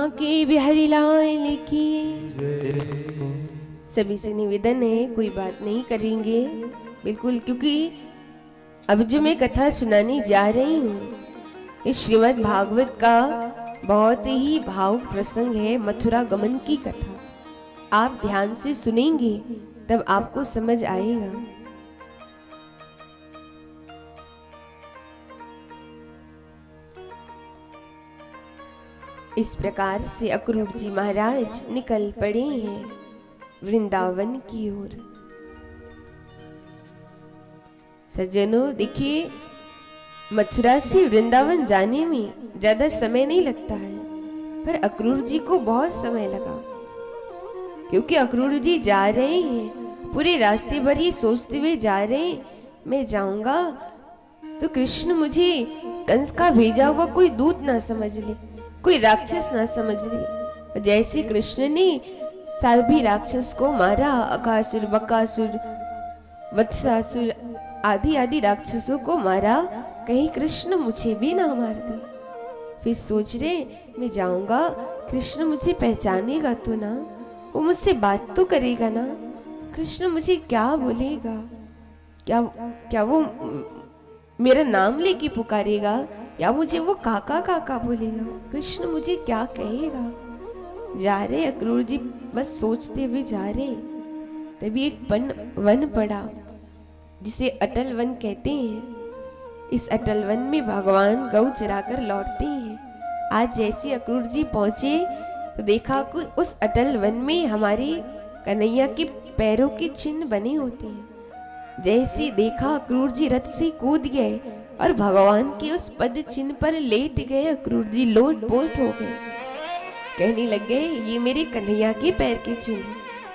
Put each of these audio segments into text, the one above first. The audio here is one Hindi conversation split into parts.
बांके बिहारी लाल की। सभी से निवेदन है, कोई बात नहीं करेंगे बिल्कुल, क्योंकि अब जो मैं कथा सुनाने जा रही हूँ इस श्रीमद् भागवत का बहुत ही भावुक प्रसंग है, मथुरा गमन की कथा। आप ध्यान से सुनेंगे तब आपको समझ आएगा। इस प्रकार से अक्रूर जी महाराज निकल पड़े हैं वृंदावन की ओर। सज्जनों देखिए, मथुरा से वृंदावन जाने में ज्यादा समय नहीं लगता है, पर अक्रूर जी को बहुत समय लगा, क्योंकि अक्रूर जी जा रहे हैं पूरे रास्ते भर ये सोचते हुए जा रहे हैं, मैं जाऊंगा तो कृष्ण मुझे कंस का भेजा हुआ कोई दूत ना समझ ले, कोई राक्षस ना समझ ले। जैसे कृष्ण ने सभी राक्षस को मारा, अकासुर, बकासुर, वत्सासुर आदि आदि राक्षसों को मारा, कहीं कृष्ण मुझे भी ना मार दे। फिर सोच रहे मैं जाऊंगा, कृष्ण मुझे पहचानेगा तो ना, वो मुझसे बात तो करेगा ना, कृष्ण मुझे क्या बोलेगा, क्या वो मेरा नाम लेके पुकारेगा, या मुझे वो काका काका बोलेगा, कृष्ण मुझे क्या कहेगा। जा रहे अक्रूर जी बस सोचते हुए जा रहे, तभी एक वन पड़ा जिसे अटल वन कहते हैं। इस अटल वन में भगवान गौ चराकर लौटते हैं। आज जैसे अक्रूर जी पहुंचे तो देखा कि उस अटल वन में हमारे कन्हैया के पैरों के चिन्ह बने होते हैं। जैसे देखा अक्रूर जी रथ से कूद गए और भगवान के उस पद चिन्ह पर लेट गए। अक्रूर जी लोट पोट हो गए, कहने लग गए ये मेरे कन्हैया के पैर के चिन्ह,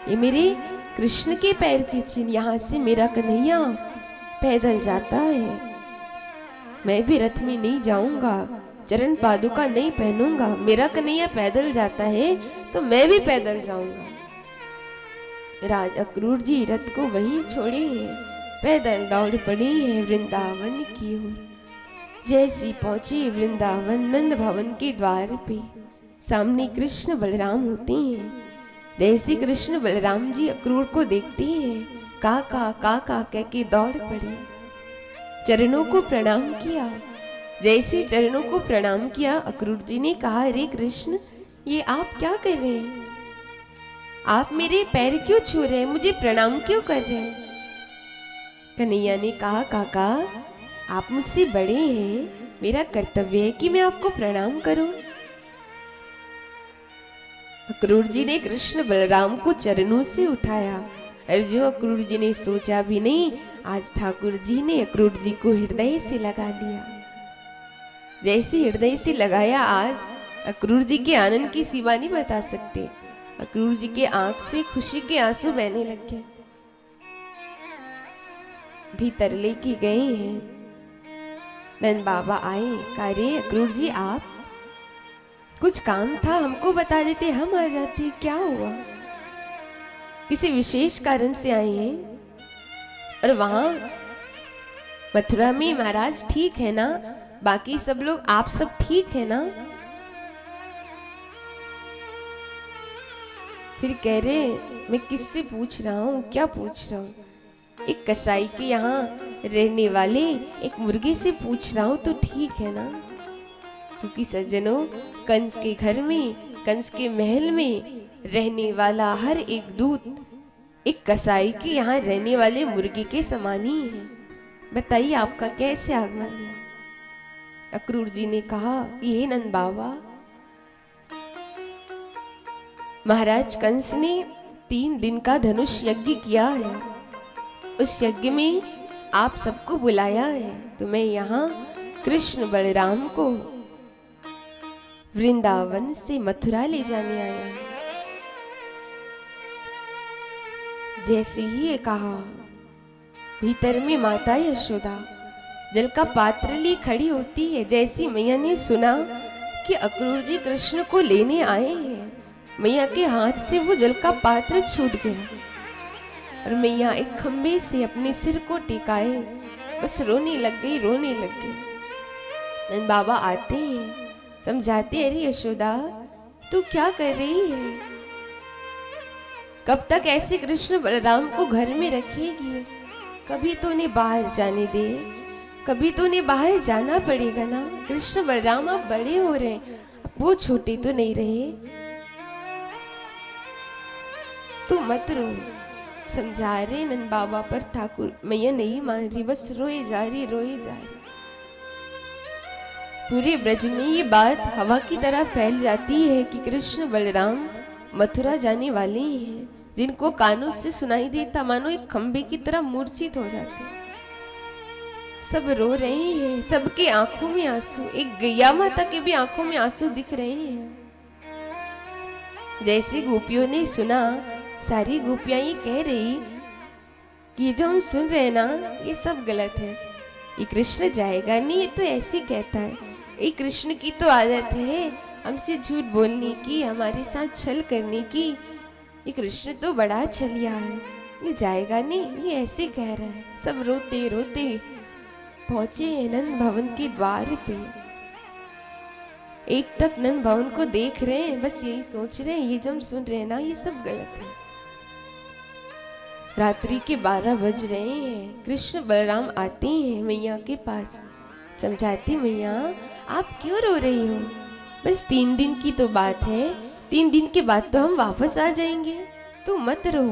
ये मेरे कृष्ण के पैर के चिन्ह, यहाँ से मेरा कन्हैया पैदल जाता है, मैं भी रथ में नहीं जाऊंगा, चरण पादुका नहीं पहनूंगा, मेरा कन्हैया पैदल जाता है तो मैं भी पैदल जाऊंगा। राज अक्रूर जी रथ को वहीं छोड़े हैं, पैदल दौड़ पड़े हैं वृंदावन की ओर। जैसी पहुंचे वृंदावन नंद भवन के द्वार पे, सामने कृष्ण बलराम होते हैं। जैसे कृष्ण बलराम जी अक्रूर को देखते हैं, काका काका कह के दौड़ पड़े, चरणों को प्रणाम किया। जैसे चरणों को प्रणाम किया, अक्रूर जी ने कहा, अरे कृष्ण ये आप क्या कर रहे हैं, आप मेरे पैर क्यों छू रहे हैं, मुझे प्रणाम क्यों कर रहे हैं। कन्हैया ने कहा, काका आप मुझसे बड़े हैं, मेरा कर्तव्य है कि मैं आपको प्रणाम करूं। अक्रूर जी ने कृष्ण बलराम को चरणों से उठाया, और जो अक्रूर जी ने सोचा भी नहीं, आज ठाकुर जी ने अक्रूर जी को हृदय से लगा लिया। जैसे हृदय से लगाया, आज अक्रूर जी के आनंद की सीमा नहीं बता सकते। अक्रूर जी के आंख से खुशी के आंसू बहने लग गए। भीतर लेके गए हैं, नंद बाबा आए, कहा रे अक्रूर जी आप, कुछ काम था हमको बता देते, हम आ जाते, क्या हुआ, किसी विशेष कारण से आए हैं। और वहां मथुरा में महाराज ठीक है ना, बाकी सब लोग आप सब ठीक है ना। फिर कह रहे मैं किससे पूछ रहा हूँ, क्या पूछ रहा हूँ, एक कसाई के यहाँ रहने वाले एक मुर्गे से पूछ रहा हूँ तो ठीक है ना। क्योंकि सज्जनों, कंस के घर में, कंस के महल में रहने वाला हर एक दूत एक कसाई के यहाँ रहने वाले मुर्गे के समान ही है। बताइए आपका कैसे आगमन है। अक्रूर जी ने कहा, ये नंद बाबा, महाराज कंस ने 3 दिन का धनुष यज्ञ किया है, उस यज्ञ में आप सबको बुलाया है, तो मैं यहाँ कृष्ण बलराम को वृंदावन से मथुरा ले जाने आया हूं। जैसे ही ये कहा, भीतर में माता यशोदा जल का पात्र ली खड़ी होती है। जैसी मैया ने सुना कि अक्रूर जी कृष्ण को लेने आए हैं, मैया के हाथ से वो जल का पात्र छूट गया और मैया एक खंबे से अपने सिर को टिकाए बस रोने लग गई, रोने लग गई। नंद बाबा आते हैं, समझाते, अरे यशोदा तू क्या कर रही है? कब तक ऐसे कृष्ण बलराम को घर में रखेगी? कभी तो उन्हें बाहर जाने दे, कभी तो उन्हें बाहर जाना पड़ेगा ना। कृष्ण बलराम अब बड़े हो रहे हैं, अब वो छोटे तो नहीं रहे। तू मत रो, समझा रहे नंद बाबा, पर ठाकुर मैया नहीं मान रही, बस रोए जा रही, रोए जा रही। पूरे ब्रज में ये बात हवा की तरह फैल जाती है कि कृष्ण बलराम मथुरा जाने वाले हैं। जिनको कानों से सुनाई देता मानो एक खंबे की तरह मूर्छित हो जाते। सब रो रहे हैं, सबके आंखों में आंसू, एक गैया माता के भी आंखों में आंसू दिख रहे हैं। जैसे गोपियों ने सुना, सारी गोपियां ये कह रही कि ये जो हम सुन रहे हैं ना, ये सब गलत है। ये कृष्ण जाएगा नहीं, ये तो ऐसे कहता है। ये कृष्ण की तो आदत है हमसे झूठ बोलने की, हमारे साथ छल करने की। ये कृष्ण तो बड़ा छलिया है, ये जाएगा नहीं, ये ऐसे कह रहा है। सब रोते रोते पहुंचे नंद भवन के द्वार पे। एक टक नंद भवन को देख रहे हैं, बस यही सोच रहे हैं ये जो हम सुन रहे हैं ना, ये सब गलत है। रात्रि के 12 बज रहे हैं। कृष्ण बलराम आते हैं मैया के पास, समझाते, मैया आप क्यों रो रही हो? बस 3 दिन की तो बात है, 3 दिन के बाद तो हम वापस आ जाएंगे, तू मत रो।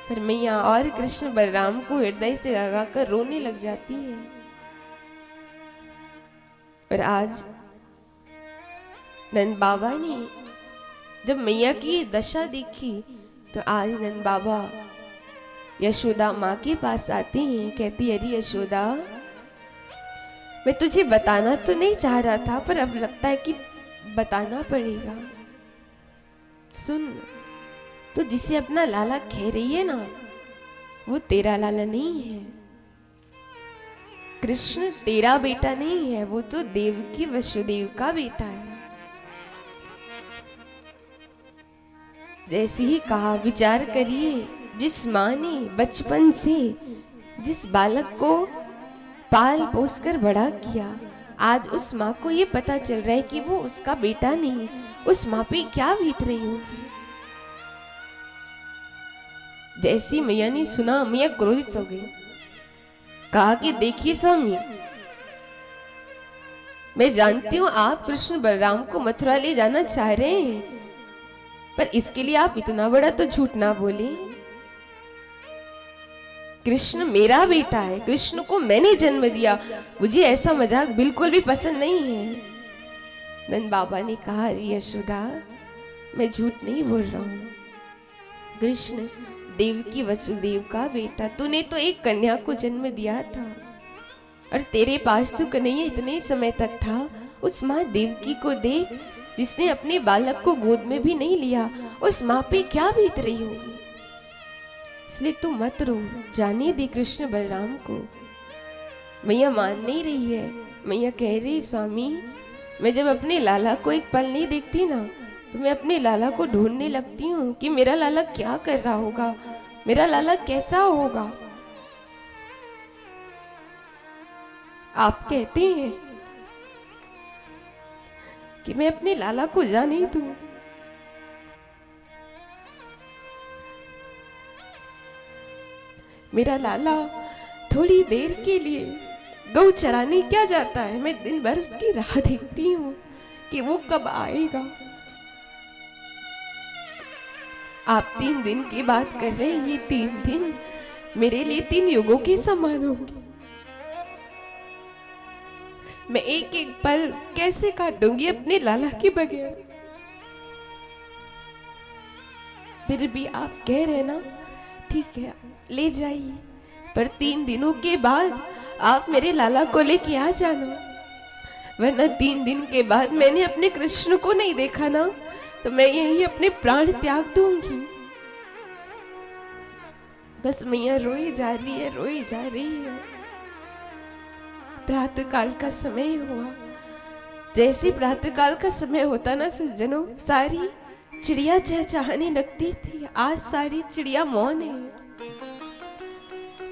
पर मैया और कृष्ण बलराम को हृदय से लगाकर रोने लग जाती है। पर आज नंद बाबा ने जब मैया की दशा देखी, तो आज नंद बाबा यशोदा माँ के पास आते हैं। कहती, अरे यशोदा, मैं तुझे बताना तो नहीं चाह रहा था, पर अब लगता है कि बताना पड़ेगा। सुन, तो जिसे अपना लाला कह रही है ना, वो तेरा लाला नहीं है। कृष्ण तेरा बेटा नहीं है, वो तो देवकी वसुदेव का बेटा है। जैसे ही कहा, विचार करिए, जिस माँ ने बचपन से जिस बालक को पाल पोस कर बड़ा किया, आज उस माँ को ये पता चल रहा है कि वो उसका बेटा नहीं। उस माँ पे क्या बीत रही होगी। जैसी मैया ने सुना, मैया क्रोधित हो गई। कहा कि देखिए स्वामी, मैं जानती हूँ आप कृष्ण बलराम को मथुरा ले जाना चाह रहे हैं, पर इसके लिए आप इतना बड़ा तो झूठ ना बोले। कृष्ण मेरा बेटा है, कृष्ण को मैंने जन्म दिया, मुझे ऐसा मजाक बिल्कुल भी पसंद नहीं है। नंद बाबा ने कहा, यशोदा, मैं झूठ नहीं बोल रहा हूँ। कृष्ण देवकी वसुदेव का बेटा, तूने तो एक कन्या को जन्म दिया था, और तेरे पास तो कन्हैया इतने समय तक था। उस माँ देवकी को देख, जिसने अपने बालक को गोद में भी नहीं लिया। उस माँ पे क्या बीत रही होगी। इसलिए तू मत रो, जाने दे कृष्ण बलराम को। मैया मान नहीं रही है। मैया कह रही, स्वामी, मैं जब अपने लाला को एक पल नहीं देखती ना, तो मैं अपने लाला को ढूंढने लगती हूँ कि मेरा लाला क्या कर रहा होगा, मेरा लाला कैसा होगा। आप कहते हैं कि मैं अपने लाला को जाने दूं, मेरा लाला थोड़ी देर के लिए गौ चराने क्या जाता है, मैं दिन भर उसकी राह देखती हूँ कि वो कब आएगा। आप 3 दिन की बात कर रहे हैं, ये 3 दिन मेरे लिए 3 युगों के समान होंगे। मैं एक एक पल कैसे काटूंगी अपने लाला के बगैर। फिर भी आप कह रहे ना, ठीक है ले जाइए, पर 3 दिनों के बाद आप मेरे लाला को लेके आ जाना, वरना 3 दिन के बाद मैंने अपने कृष्ण को नहीं देखा ना, तो मैं यही अपने प्राण त्याग दूंगी। बस मैया रोई जा रही है, रोई जा रही है। प्रातः काल का समय हुआ। जैसे प्रातः काल का समय होता ना सज्जनों, सारी चिड़िया चहचहाने लगती थी। आज सारी चिड़िया मौन है।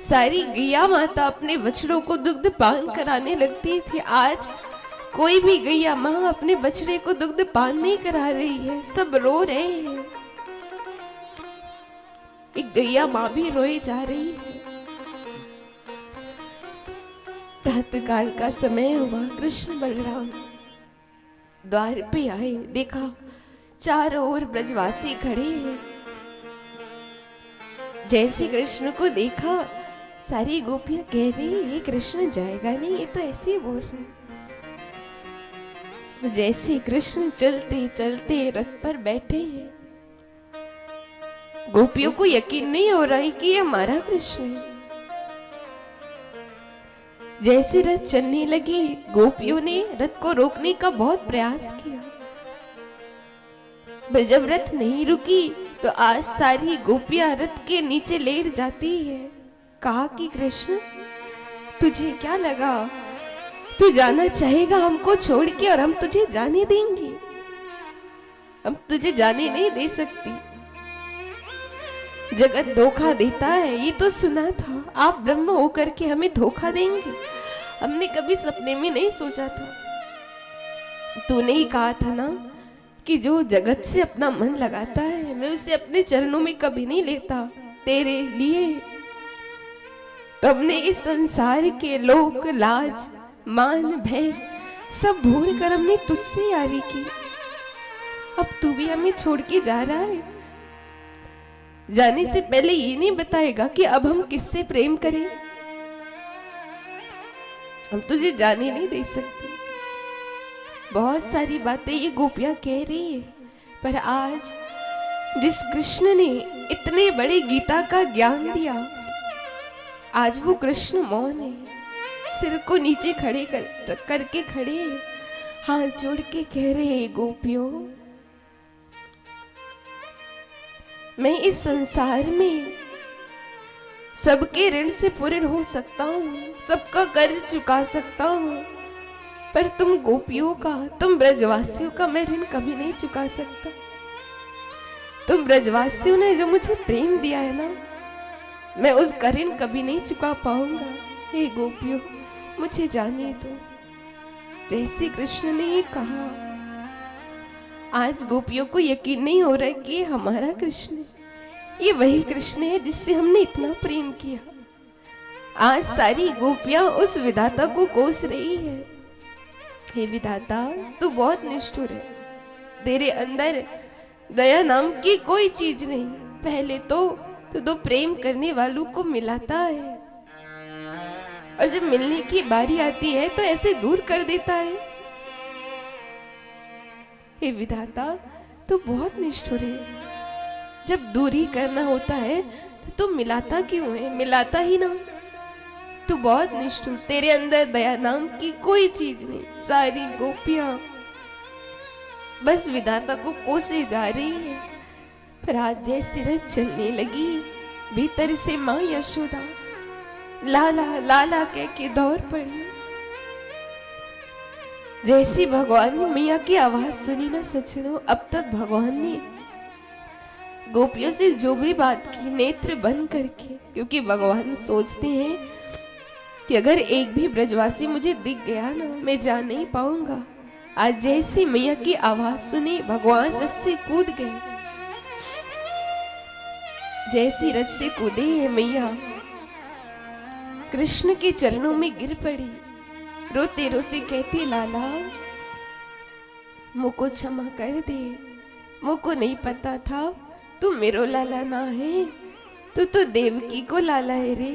सारी गैया माता अपने बछड़ों को दुग्ध पान कराने लगती थी। आज कोई भी गैया माँ अपने बछड़े को दुग्ध पान नहीं करा रही है, सब रो रहे हैं। एक गैया माँ भी रोए जा रही है। प्रातःकाल का समय हुआ, कृष्ण बलराम द्वार पे आए, देखा चारों ओर ब्रजवासी खड़े हैं। जैसे कृष्ण को देखा, सारी गोपियां कह रही ये कृष्ण जाएगा नहीं, ये तो ऐसे ही बोल रहा है। जैसे कृष्ण चलते चलते रथ पर बैठे हैं, गोपियों को यकीन नहीं हो रहा है कि ये हमारा कृष्ण है। जैसे रथ चलने लगी, गोपियों ने रथ को रोकने का बहुत प्रयास किया, पर जब रथ नहीं रुकी तो आज सारी गोपियां रथ के नीचे लेट जाती है। कहा कि कृष्ण तुझे क्या लगा, तू जाना चाहेगा हमको छोड़ के और हम तुझे जाने देंगे? हम तुझे जाने नहीं दे सकती। जगत धोखा देता है, ये तो सुना था। आप ब्रह्म होकर के हमें धोखा देंगे, हमने कभी सपने में नहीं सोचा था। तूने ही कहा था ना कि जो जगत से अपना मन लगाता है मैं उसे अपने चरणों में कभी नहीं लेता। तेरे लिए तो हमने इस संसार के लोक लाज मान भय सब भूल कर हमने तुझसे यारी की। अब तू भी हमें छोड़ के जा रहा है। जाने से पहले ये नहीं बताएगा कि अब हम किससे प्रेम करें? हम तुझे जाने नहीं दे सकते। बहुत सारी बातें ये गोपियां कह रही है, पर आज जिस कृष्ण ने इतने बड़े गीता का ज्ञान दिया, आज वो कृष्ण मौन है, सिर को नीचे खड़े करके खड़े हैं, हाथ जोड़ के कह रहे हैं, गोपियों मैं इस संसार में सबके ऋण से पूर्ण हो सकता हूँ, सबका कर्ज चुका सकता हूँ, पर तुम गोपियों का, तुम ब्रजवासियों का मैं ऋण कभी नहीं चुका सकता। तुम ब्रजवासियों ने जो मुझे प्रेम दिया है ना, मैं उसका ऋण कभी नहीं चुका पाऊंगा। हे गोपियों मुझे जाने दो। जैसे कृष्ण ने ये कहा, आज गोपियों को यकीन नहीं हो रहा है कि हमारा कृष्ण है, ये वही कृष्ण है जिससे हमने इतना प्रेम किया। आज सारी गोपियां उस विधाता को कोस रही है। हे विधाता तू बहुत निष्ठुर है, तेरे अंदर दया नाम की कोई चीज नहीं। पहले तो तू तो प्रेम करने वालों को मिलाता है, और जब मिलने की बारी आती है तो ऐसे दूर कर देता है। हे विधाता तू बहुत निष्ठुर है, जब दूरी करना होता है तो तू मिलाता क्यों है? मिलाता ही ना। तू बहुत निष्ठुर, तेरे अंदर दया नाम की कोई चीज नहीं। सारी गोपियां बस विधाता को कोसे जा रही है, पर आज जैसे रथ चलने लगी, भीतर से माँ यशोदा लाला लाला कह के दौड़ पड़ी। जैसी भगवान ने मैया की आवाज सुनी ना सज्जनों, अब तक भगवान ने गोपियों से जो भी बात की नेत्र बंद करके, क्योंकि भगवान सोचते हैं कि अगर एक भी ब्रजवासी मुझे दिख गया ना, मैं जा नहीं पाऊंगा। आज जैसी मैया की आवाज सुनी, भगवान रथ से कूद गए। जैसी रथ से कूदे हैं मैया, कृष्ण के चरणों में गिर पड़ी, रोते रोते कहती, लाला मुझको क्षमा कर दे, मुझको नहीं पता था तू मेरो लाला ना है, तू तो देवकी को लाला है रे।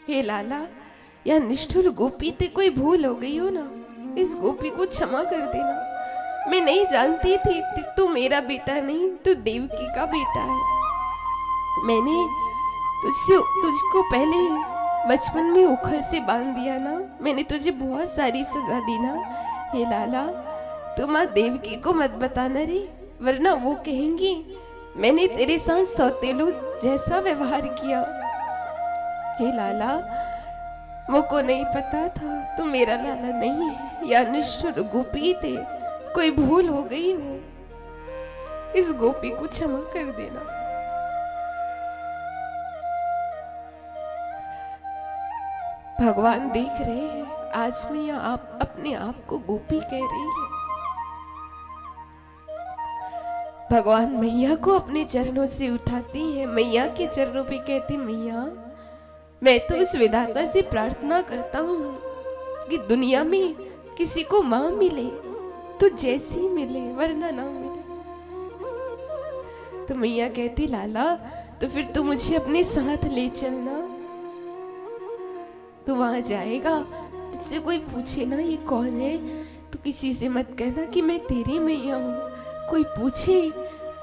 हे लाला, या निष्ठुर गोपी ते कोई भूल हो गई हो ना, इस गोपी को क्षमा कर देना। मैं नहीं जानती थी तू मेरा बेटा नहीं, तू देवकी का बेटा है। मैंने तुझको पहले बचपन में उखल से बांध दिया ना, मैंने तुझे बहुत सारी सजा दी ना। हे लाला तू माँ देवकी को मत बताना रे, वरना वो कहेंगी मैंने तेरे साथ सौतेलू जैसा व्यवहार किया। हे लाला मुझको नहीं पता था तू मेरा लाला नहीं है, या निष्ठुर गोपी थे, कोई भूल हो गई हो, इस गोपी को क्षमा कर देना। भगवान देख रहे हैं, आज मैया आप अपने आप को गोपी कह रही है। भगवान मैया को अपने चरणों से उठाती है, मैया के चरणों पे कहती, मैया मैं तो उस विधाता से प्रार्थना करता हूँ कि दुनिया में किसी को माँ मिले तो जैसी मिले, वरना ना मिले। तो मैया कहती, लाला तो फिर तू मुझे अपने साथ ले चलना। तू वहां जाएगा, तुझसे कोई पूछे ना ये कौन है, तो किसी से मत कहना कि मैं तेरी मैया हूँ। कोई पूछे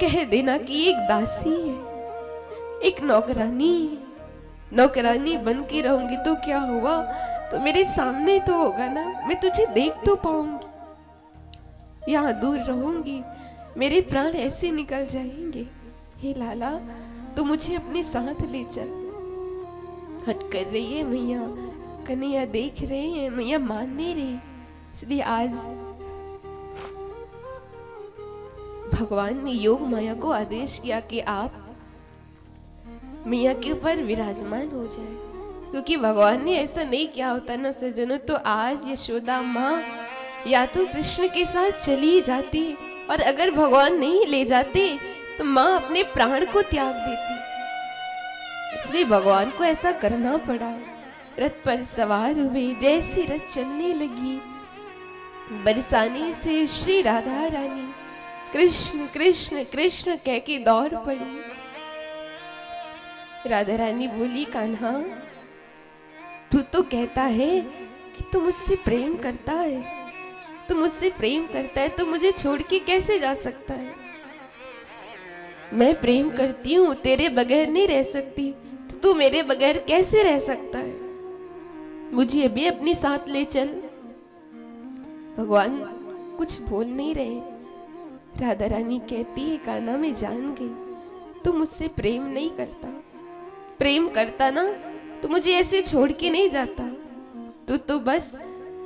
कह देना कि एक दासी है, एक नौकरानी है। नौकरानी बन के रहूंगी तो क्या हुआ, तो मेरे सामने तो होगा ना, मैं तुझे देख तो पाऊंगी। यहाँ दूर रहूंगी, मेरे प्राण ऐसे निकल जाएंगे। हे लाला तू मुझे अपने साथ ले चल। हट कर रही है मैया, कन्हैया देख रहे हैं, मैया मान नहीं रही। इसलिए आज भगवान ने योग माया को आदेश किया कि आप मैया के ऊपर विराजमान हो जाए, क्योंकि भगवान ने ऐसा नहीं किया होता ना सज्जनों, तो आज यशोदा माँ या तो कृष्ण के साथ चली जाती, और अगर भगवान नहीं ले जाते तो माँ अपने प्राण को त्याग देती। इसलिए भगवान को ऐसा करना पड़ा। रथ पर सवार हुए, जैसी रथ चलने लगी, बरसाने से श्री राधा रानी कृष्ण कृष्ण कृष्ण कह के दौड़ पड़ी। राधा रानी बोली, कान्हा तू तो कहता है कि तू मुझसे प्रेम करता है, तू मुझसे प्रेम करता है, तो मुझे छोड़ के कैसे जा सकता है? मैं प्रेम करती हूँ, तेरे बगैर नहीं रह सकती, तो तू मेरे बगैर कैसे रह सकता है? मुझे अभी अपने साथ ले चल। भगवान कुछ बोल नहीं रहे। राधा रानी कहती है, कान्हा मैं जान गई, तू मुझसे प्रेम नहीं करता। प्रेम करता ना तो मुझे ऐसे छोड़ के नहीं जाता। तू तो बस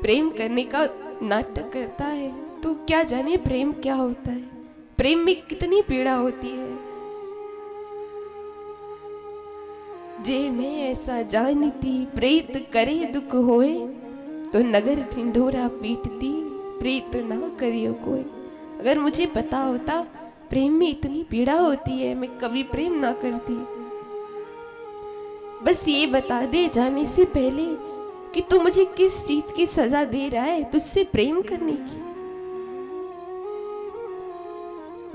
प्रेम करने का नाटक करता है। तू क्या जाने प्रेम क्या होता है, प्रेम में कितनी पीड़ा होती है। जे मैं ऐसा जानती, प्रीत करे दुख होए, तो नगर ढिंढोरा पीटती, प्रीत ना करियो कोई। अगर मुझे पता होता प्रेम में इतनी पीड़ा होती है, मैं कभी प्रेम ना करती। बस ये बता दे जाने से पहले कि तू मुझे किस चीज की सजा दे रहा है, तुझसे प्रेम करने की।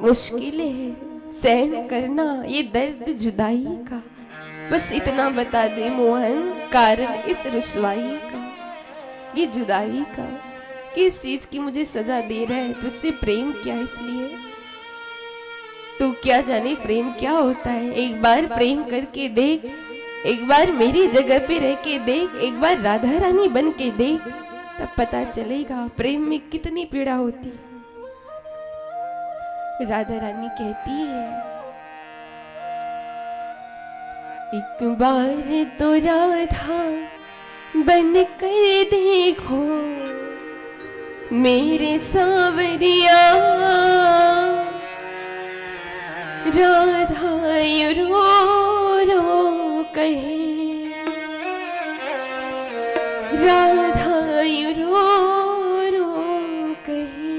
मुश्किल है सहन करना ये दर्द जुदाई का, बस इतना बता दे मोहन कारण इस रुसवाई का, ये जुदाई का। किस चीज की मुझे सजा दे रहा है, तुझसे प्रेम क्या इसलिए? तू क्या जाने प्रेम क्या होता है। एक बार प्रेम करके देख, एक बार मेरी जगह पे रह के देख, एक बार राधा रानी बन के देख, तब पता चलेगा प्रेम में कितनी पीड़ा होती है। राधा रानी कहती है, एक बार तो राधा बन कर देखो मेरे सावरिया, राधा रो रो कहे, राधा रो रो कहे।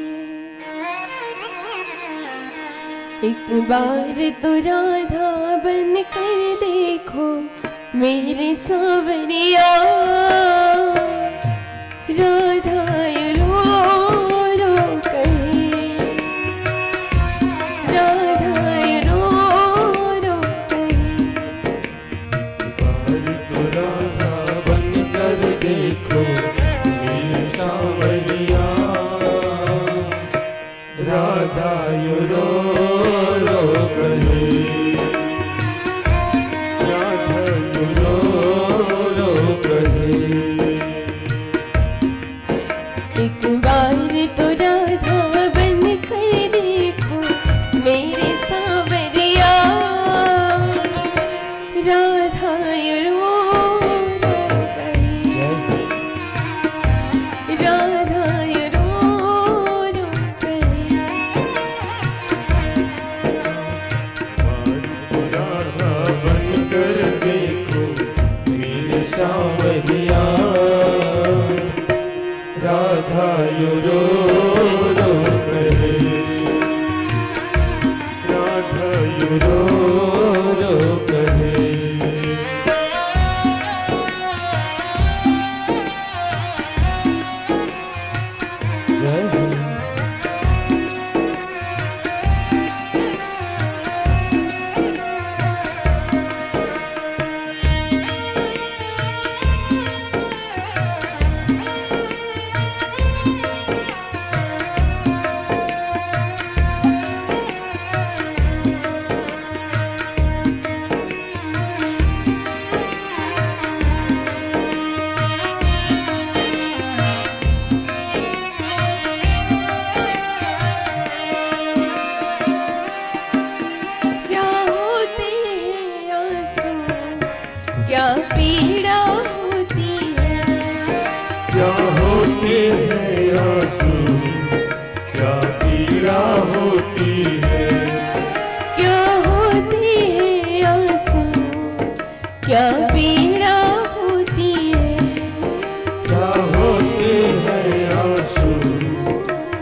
एक बार तो राधा बन कर देखो मेरे सावरिया, राधा रो रो कहे, राधा रो रो कहे। तो राधा बन कर देखो मेरे सावरिया, राधा रो रो कहे, राधा रो रो कहे। एक बार तो राधा बन कर देखो मेरे सावरिया, राधा रो रो कहे, राधा रो रो कहे। रो रो कहे। जय हो। क्या होते हैं आंसू, क्या पीड़ा होती है, क्या होते हैं आंसू, क्या पीड़ा होती है। क्या होते हैं आंसू, क्या पीड़ा होती है। क्या होते हैं आंसू,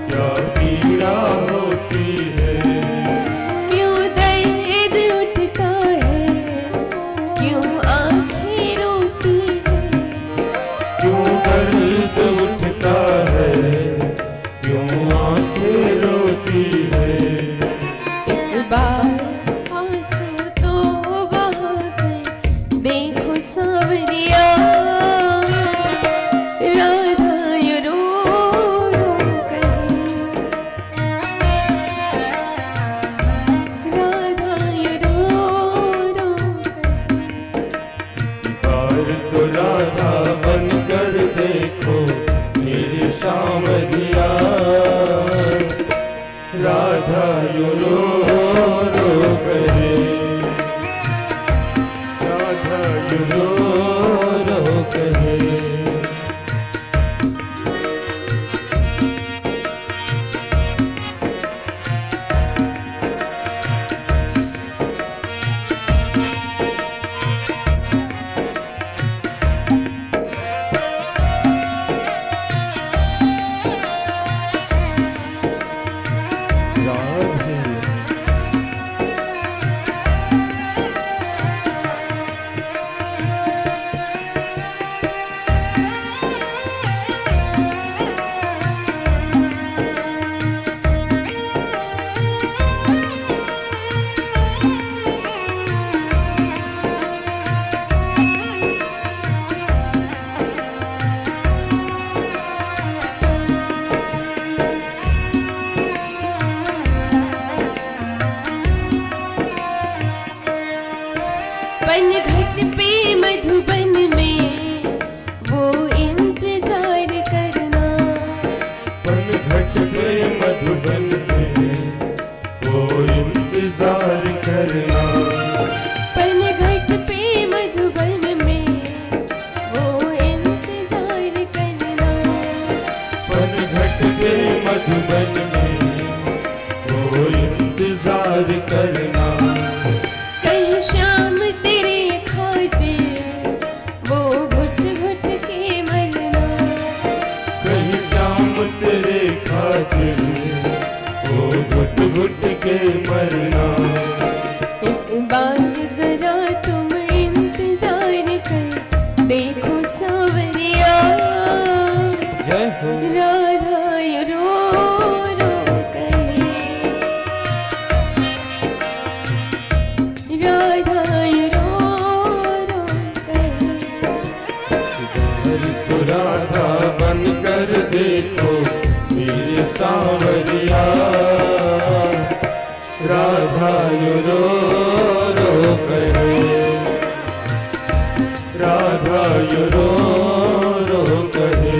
क्या पीड़ा होती है। क्यों दर्द उठता है, क्यों आंखें रोती है। क्यों दर्द उठता है, क्यों आंखें रोती है। एक बार आंसू तो बहा कर देखो सांवरिया, राधा ये रो रो कहे, राधा ये रो रो कहे। बार तो राधा बनकर देखो मेरी सावरिया, राधा यो रो रो कहे, राधा यो रो रो कहे। राधे पनघट पे मधुबन में वो इंतजार करना, पनघट पे मधुबन में वो इंतजार करना। पनघट पे मधुबन में वो इंतजार करना। पनघट पे मधुबन में वो इंतजार करना। कहीं शाम तेरे खातिर वो घुट घुट के मरना। कहीं शाम तेरे खातिर वो घुट घुट के मरना। एक बार जरा तुम इंतजार कर देखो सांवरिया, जय हो। राधा ये रो रो कहे, राधा ये रो रो कहे। इधर तो राधा बनकर देखो मेरे सांवरिया, राधा यो रो रो कहे, राधा यो रो रो कहे।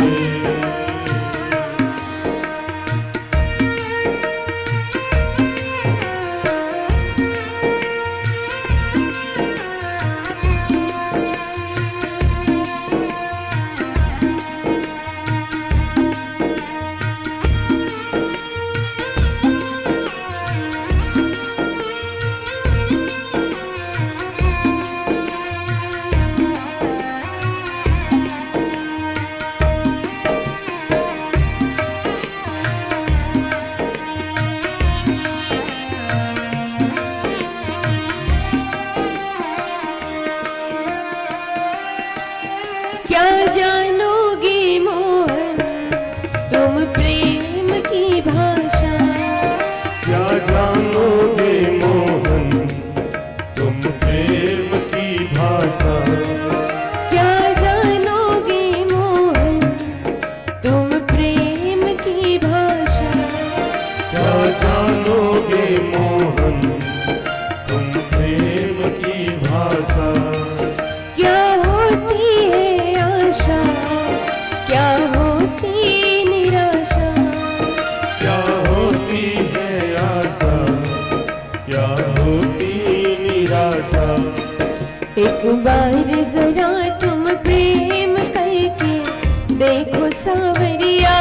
एक बार जरा तुम प्रेम करके देखो सावरिया,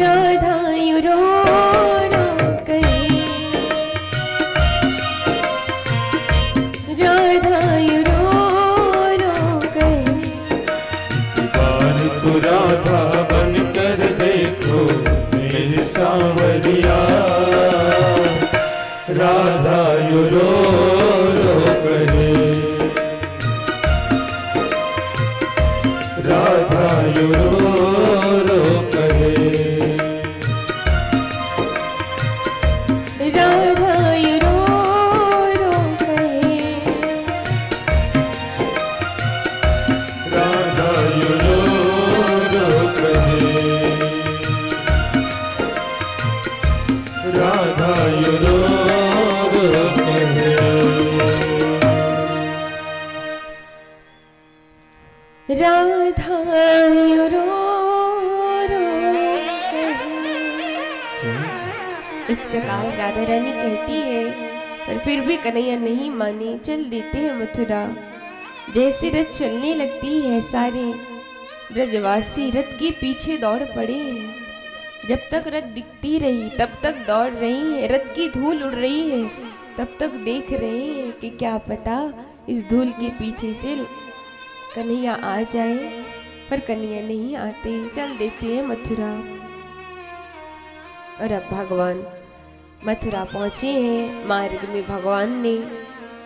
राधा यू रो रो करे, राधा यू रो रो करे। बार तो राधा बन कर देखो मेरे सांवरिया, राधा यू रो रो करे, राधा यू रो रो करे, राधा यू रो रो करे, राधा यू रो रो करे, राधा यू रो रो करे। राधा यू रो रो करे। इस प्रकार राधा रानी कहती है, पर फिर भी कन्हैया नहीं माने, चल देते हैं मथुरा। जैसे रथ चलने लगती है, सारे ब्रजवासी रथ के पीछे दौड़ पड़े हैं। जब तक रथ दिखती रही तब तक दौड़ रही है, रथ की धूल उड़ रही है तब तक देख रहे हैं कि क्या पता इस धूल के पीछे से कन्हैया आ जाए, पर कन्हैया नहीं आते, चल देते हैं मथुरा। और अब भगवान मथुरा पहुंचे हैं। मार्ग में भगवान ने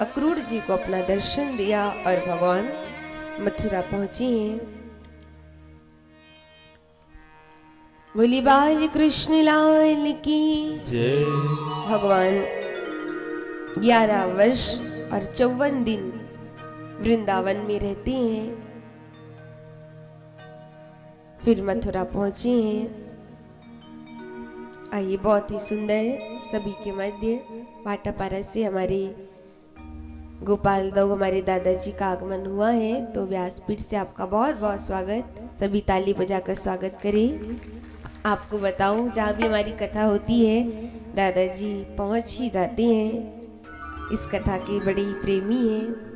अक्रूर जी को अपना दर्शन दिया और भगवान मथुरा पहुंचे हैं। बोली बाल कृष्ण लाल की जय। भगवान 11 वर्ष और 54 दिन वृंदावन में रहते हैं, फिर मथुरा पहुंचे हैं। आइए, बहुत ही सुंदर सभी के मध्य भाटापारा से हमारे गोपाल दो हमारे दादाजी का आगमन हुआ है, तो व्यासपीठ से आपका बहुत बहुत स्वागत। सभी ताली बजाकर स्वागत करें। आपको बताऊं, जहाँ भी हमारी कथा होती है दादाजी पहुंच ही जाते हैं। इस कथा के बड़े ही प्रेमी हैं।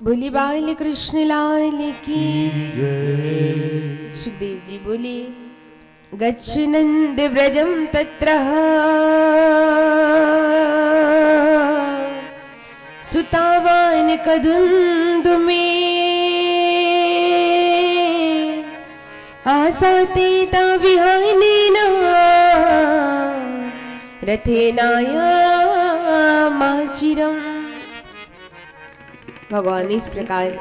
बोली बाल कृष्ण लाल की जय। सुखदेव जी बोले गच्छ नंद व्रजम तत्र सुतावान कदुंद में आसाते ता विहानेन रथेनाया माचिरम। भगवान इस प्रकार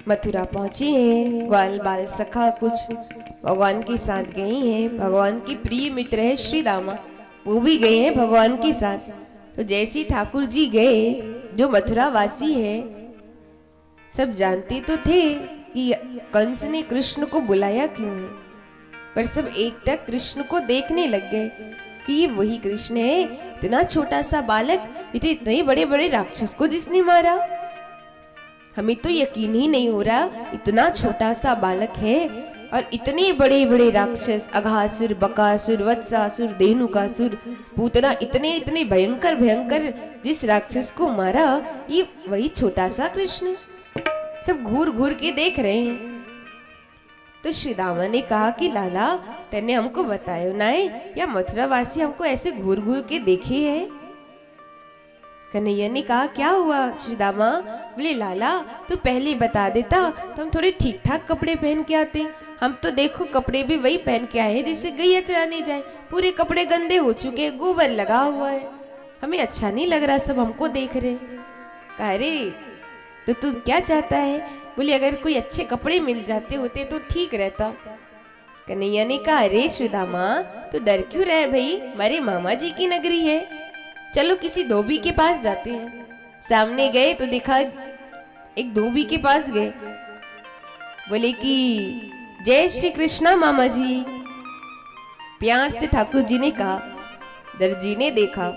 मथुरा पहुंचे हैं। ग्वाल बाल सखा कुछ भगवान के साथ गए हैं। भगवान की प्रिय मित्र है श्री दामा, वो भी गए हैं भगवान के साथ। तो जैसे ठाकुर जी गए, जो मथुरा वासी है सब जानते तो थे कि कंस ने कृष्ण को बुलाया क्यों है, पर सब एकटक कृष्ण को देखने लग गए कि ये वही कृष्ण है, इतना छोटा सा बालक, इतने बड़े बड़े राक्षस को जिसने मारा। हमें तो यकीन ही नहीं हो रहा, इतना छोटा सा बालक है और इतने बड़े बड़े राक्षस, अघासुर, बकासुर, वत्सासुर, धेनुकासुर, पूतना, इतने इतने भयंकर भयंकर जिस राक्षस को मारा, ये वही छोटा सा कृष्ण। सब घूर घूर के देख रहे हैं। तो श्री दामा ने कहा कि लाला तेने हमको बतायो ना है, या मथुरा वासी हमको ऐसे घूर घूर के देखे हैं। कन्हैया ने कहा क्या हुआ श्री दामा? बोले लाला तू पहले बता देता तो हम थोड़े ठीक ठाक कपड़े पहन के आते। हम तो देखो कपड़े भी वही पहन के आए हैं जिससे गैया चराने जाए। पूरे कपड़े गंदे हो चुके, गोबर लगा हुआ है, हमें अच्छा नहीं लग रहा, सब हमको देख रहे। कह रे तो तू क्या चाहता है? बोले अगर कोई अच्छे कपड़े मिल जाते होते तो ठीक रहता। कन्हैया ने कहा अरे श्रीदामा तो डर क्यों रहे भाई, हमारे मामा जी की नगरी है, चलो किसी धोबी के पास जाते हैं। सामने गए तो देखा एक धोबी के पास गए, बोले कि जय श्री कृष्णा मामा जी। प्यार से ठाकुर जी ने कहा। दर्जी ने देखा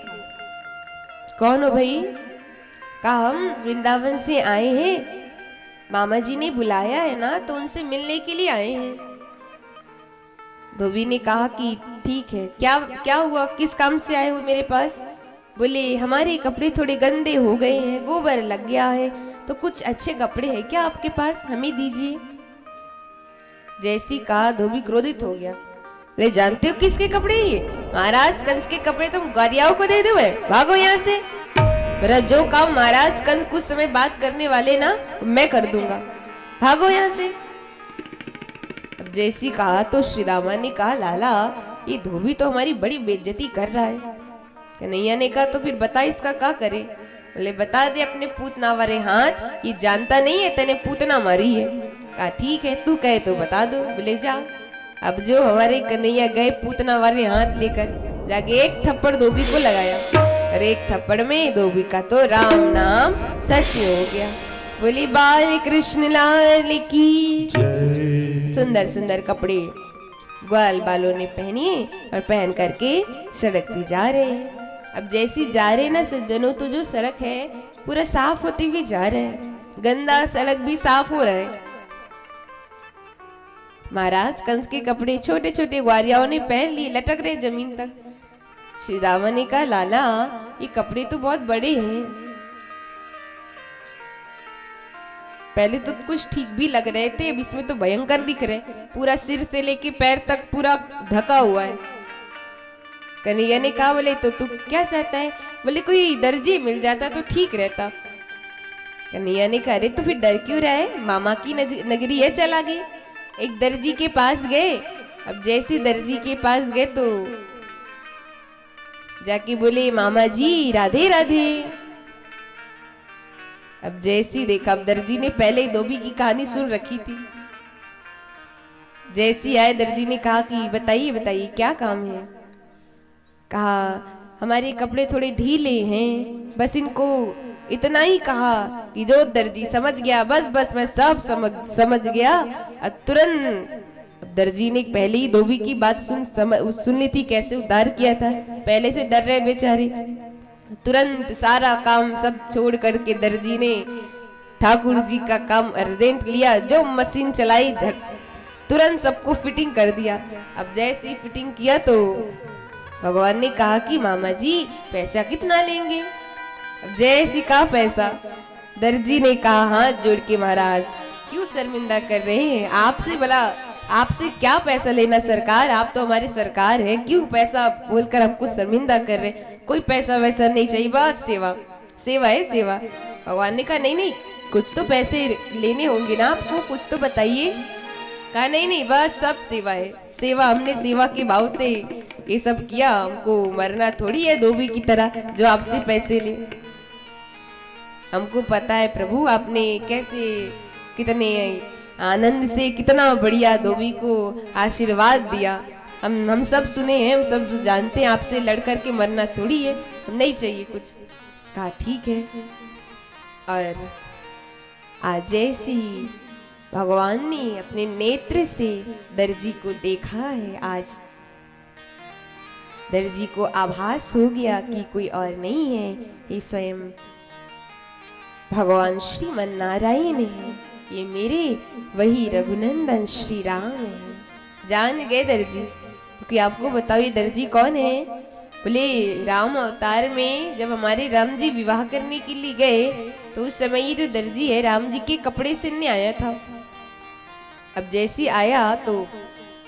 कौन हो भाई? कहा हम वृंदावन से आए हैं, मामा जी ने बुलाया है ना तो उनसे मिलने के लिए आए हैं। धोबी ने कहा कि ठीक है, क्या क्या हुआ, किस काम से आए हो मेरे पास? बोले हमारे कपड़े थोड़े गंदे हो गए हैं, गोबर लग गया है, तो कुछ अच्छे कपड़े हैं क्या आपके पास, हमें दीजिए। जैसी कहा धोबी क्रोधित हो गया। बोले जानते हो किसके कपड़े ये? महाराज कंस के कपड़े तुम ग्वारियाओं को दे दो, भागो यहाँ से। मेरा जो काम महाराज कंस कुछ समय बात करने वाले ना मैं कर दूंगा, भागो यहाँ से। अब जैसी कहा तो श्री दामा ने कहा लाला ये धोबी तो हमारी बड़ी बेइज्जती कर रहा है। कन्हैया ने कहा तो फिर बता इसका क्या करे? बोले बता दे अपने पूतना वाले हाथ, ये जानता नहीं है तेने पूतना मारी है। कहा ठीक है तू कहे तो बता दो। बोले जा। अब जो हमारे कन्हैया गए पूतना वाले हाथ लेकर, जाके एक थप्पड़ धोबी को लगाया और एक थप्पड़ में धोबी का तो राम नाम सत्य हो गया। बोली बाल कृष्ण लाल की। सुंदर सुंदर कपड़े ग्वाल बालों ने पहनिए और पहन करके सड़क पे जा रहे हैं। अब जैसी जा रहे ना सज्जनों, तो जो सड़क है पूरा साफ होती हुई जा रहे हैं, गंदा सड़क भी साफ हो रहा है। महाराज कंस के कपड़े छोटे छोटे ग्वारियाओं ने पहन लिए, लटक रहे जमीन तक। श्री दामा ने कहा लाला ये कपड़े तो बहुत बड़े हैं। पहले तो कुछ ठीक भी लग रहे थे, अब इसमें तो भयंकर दिख रहे, पूरा सिर से लेके पैर तक पूरा ढका हुआ है। कन्हैया ने कहा बोले तो तू क्या चाहता है? बोले कोई दर्जी मिल जाता तो ठीक रहता। कन्हैया ने कहा अरे तो फिर डर क्यों रहा है, मामा की नगरी है, चल आगे। एक दर्जी के पास गए। अब जैसे दर्जी के पास गए तो जाके बोले मामा जी राधे राधे। अब जैसी देखा, अब दर्जी ने पहले ही धोबी की कहानी सुन रखी थी। जैसी आए दर्जी ने कहा कि बताइए बताइए क्या काम है। कहा हमारे कपड़े थोड़े ढीले हैं, बस इनको इतना ही कहा कि जो दर्जी समझ गया, बस बस मैं सब समझ गया। और तुरंत दर्जी ने पहले ही धोबी की बात सुन ली थी, कैसे उद्धार किया था, पहले से डर रहे बेचारे। तुरंत सारा काम सब छोड़ करके दर्जी ने ठाकुर जी का काम अर्जेंट लिया, जो मशीन चलाई तुरंत सबको फिटिंग कर दिया। अब जैसे फिटिंग किया तो भगवान ने कहा कि मामा जी पैसा कितना लेंगे? अब जैसी कहा पैसा, दर्जी ने कहा, हाथ जोड़ के महाराज क्यों शर्मिंदा कर रहे हैं? आपसे भला आपसे क्या पैसा लेना सरकार, आप तो हमारे सरकार हैं, क्यों पैसा बोलकर हमको शर्मिंदा कर रहे? कोई पैसा वैसा नहीं चाहिए, बस सेवा सेवा है सेवा। भगवान ने कहा नहीं नहीं, कुछ तो पैसे लेने होंगे ना आपको, कुछ तो बताइए। कहा नहीं नहीं, बस सब सेवा है सेवा, हमने सेवा के भाव से ये सब किया, हमको मरना थोड़ी है धोबी की तरह जो आपसे पैसे ले। हमको पता है प्रभु आपने कैसे कितने आनंद से कितना बढ़िया धोबी को आशीर्वाद दिया, हम सब सुने हैं, हम सब जानते हैं, आपसे लड़ कर के मरना थोड़ी है, नहीं चाहिए कुछ। कहा ठीक है। और आज जैसे ही भगवान ने अपने नेत्र से दर्जी को देखा है, आज दर्जी को आभास हो गया कि कोई और नहीं है, ये स्वयं भगवान श्रीमन नारायण है, ये मेरे वही रघुनंदन श्री राम है। जान गए दर्जी। क्योंकि आपको बताओ ये दर्जी कौन है? बोले राम अवतार में जब हमारे राम जी विवाह करने के लिए गए तो उस समय ये जो दर्जी है राम जी के कपड़े सिलने आया था। अब जैसे आया तो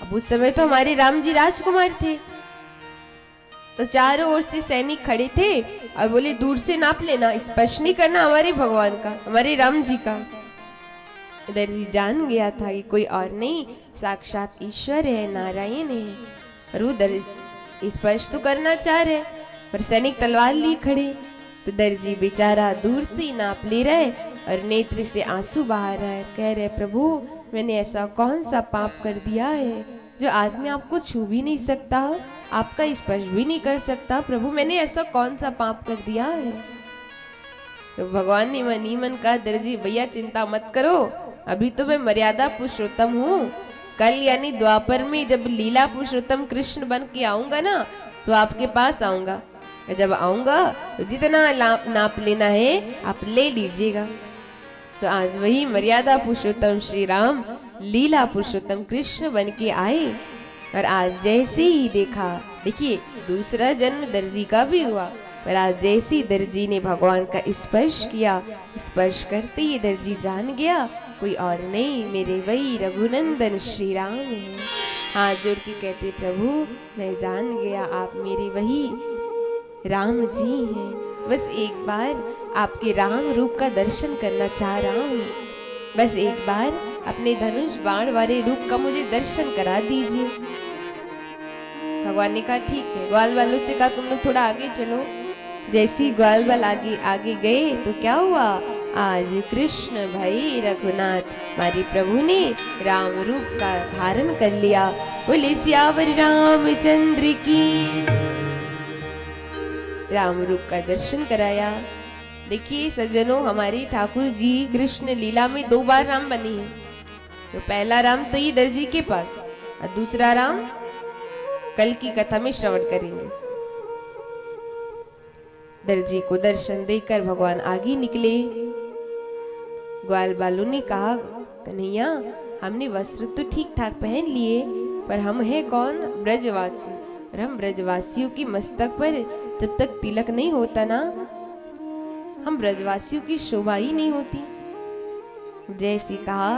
अब उस समय तो हमारे राम जी राजकुमार थे, तो चारों ओर से सैनिक खड़े थे और बोले दूर से नाप लेना, स्पर्श नहीं करना हमारे भगवान का, हमारे राम जी का। दर्जी जान गया था कि कोई और नहीं, साक्षात ईश्वर है, नारायण है। और वो स्पर्श तो करना चाह रहे पर सैनिक तलवार लिए खड़े, तो दर्जी बेचारा दूर से ही नाप ले रहे और नेत्र से आंसू बहा रहा है। कह रहे प्रभु मैंने ऐसा कौन सा पाप कर दिया है जो आज मैं आपको छू भी नहीं सकता, आपका स्पर्श भी नहीं कर सकता। प्रभु मैंने ऐसा कौन सा पाप कर दिया है? तो भगवान ने मन ही मन कहा दर्जी भैया चिंता मत करो, अभी तो मैं मर्यादा पुरुषोत्तम हूँ, कल यानी द्वापर में जब लीला पुरुषोत्तम कृष्ण बन के आऊंगा ना तो आपके पास आऊंगा, जब आऊंगा तो जितना नाप लेना है आप ले लीजिएगा। तो आज वही मर्यादा पुरुषोत्तम श्री राम लीला पुरुषोत्तम कृष्ण बन के आए। और आज जैसे ही देखा, देखिए दूसरा जन्म दर्जी का भी हुआ, पर आज जैसे ही दर्जी ने भगवान का स्पर्श किया, स्पर्श करते ही दर्जी जान गया कोई और नहीं, मेरे वही रघुनंदन श्री राम है। हाथ जोड़ के कहते प्रभु मैं जान गया आप मेरे वही राम जी हैं, बस एक बार आपके राम रूप का दर्शन करना चाह रहा हूँ, बस एक बार अपने धनुष बाण वाले रूप का मुझे दर्शन करा दीजिए। भगवान ने कहा ठीक है। ग्वाल वालों से कहा तुम लोग थोड़ा आगे चलो। जैसे ही ग्वाल वाल आगे गए तो क्या हुआ, आज कृष्ण भाई रघुनाथ हमारे प्रभु ने राम रूप का धारण कर लिया। बोले सियावर रामचंद्र की, राम रूप का दर्शन कराया। देखिए सज्जनों हमारे ठाकुर जी कृष्ण लीला में 2 बार राम बनी है। तो पहला राम तो ये दर्जी के पास और दूसरा राम कल की कथा में श्रवण करेंगे। दर्जी को दर्शन देकर भगवान आगे निकले। ग्वाल बालू ने कहा कन्हैया हमने वस्त्र तो ठीक ठाक पहन लिए पर हम हैं कौन, ब्रजवासी, और हम ब्रजवासियों की मस्तक पर जब तक तिलक नहीं होता ना हम ब्रजवासियों की शोभा ही नहीं होती। जैसे कहा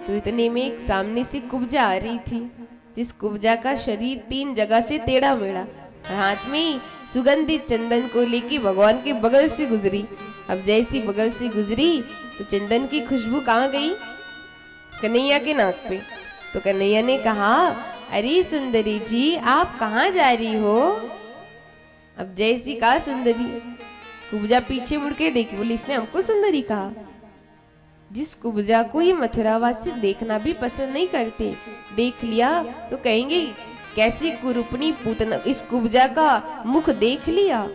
तो इतने में एक सामने से कुब्जा आ रही थी, जिस कुब्जा का शरीर 3 जगह से टेढ़ा मेढ़ा, हाथ में सुगंधित चंदन को लेके भगवान के बगल से गुजरी। अब जैसी बगल से गुजरी तो चंदन की खुशबू कहाँ गई, कन्हैया के नाक पे। तो कन्हैया ने कहा अरे सुंदरी जी आप कहाँ जा रही हो। अब जैसी कहा सुंदरी, कुब्जा पीछे मुड़ के देखी, बोली इसने हमको सुंदरी कहा। जिस कुब्जा को ये मथुरावासी देखना भी पसंद नहीं करते, देख लिया तो कहेंगे कैसी कुरूपनी पूतना, इस कुब्जा का मुख देख लिया।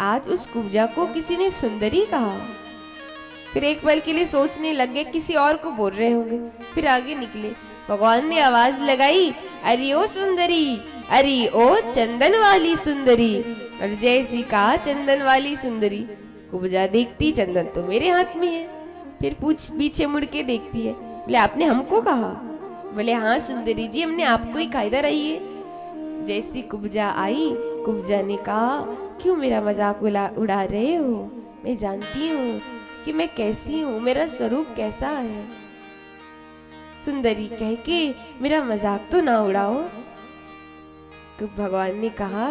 आज उस कुब्जा को किसी ने सुंदरी कहा। फिर एक पल के लिए सोचने लग गए किसी और को बोल रहे होंगे, फिर आगे निकले। भगवान ने आवाज लगाई अरे ओ सुंदरी, अरे ओ चंदन वाली सुंदरी। और जैसी कहा चंदन वाली सुंदरी, कुब्जा देखती चंदन तो मेरे हाथ में है। फिर पीछे मुड़ के देखती है, बोले आपने हमको कहा। बोले हाँ सुंदरी जी हमने आपको ही कहा, इधर आइए। जैसी कुब्जा आई, कुब्जा ने कहा क्यों मेरा मजाक उड़ा रहे हो, मैं जानती हूँ कि मैं कैसी हूँ, मेरा स्वरूप कैसा है। सुंदरी कह के मेरा मजाक तो ना उड़ाओ। तो भगवान ने कहा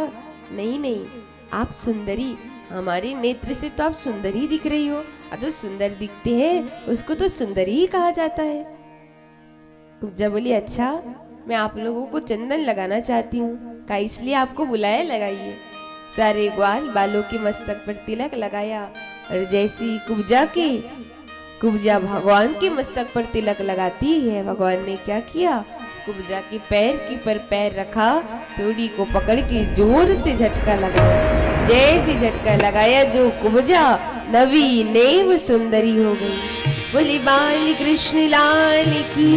नहीं नहीं, आप सुंदरी, हमारे नेत्र से तो आप सुंदरी दिख रही हो। अब तो सुंदर दिखते हैं उसको तो सुंदरी ही कहा जाता है। कुब्जा बोली अच्छा, मैं आप लोगों को चंदन लगाना चाहती हूँ। का इसलिए आपको बुलाया, लगाइए। सारे ग्वाल बालों के मस्तक पर तिलक लगाया और जैसी कुब्जा भगवान के मस्तक पर तिलक लगाती है, भगवान ने क्या किया, कुब्जा के पैर की पर पैर रखा, थोड़ी को पकड़ के जोर से झटका लगाया। जैसे झटका लगाया जो कुब्जा नवी नेव सुंदरी हो गई। बोली बाल कृष्ण लाल की।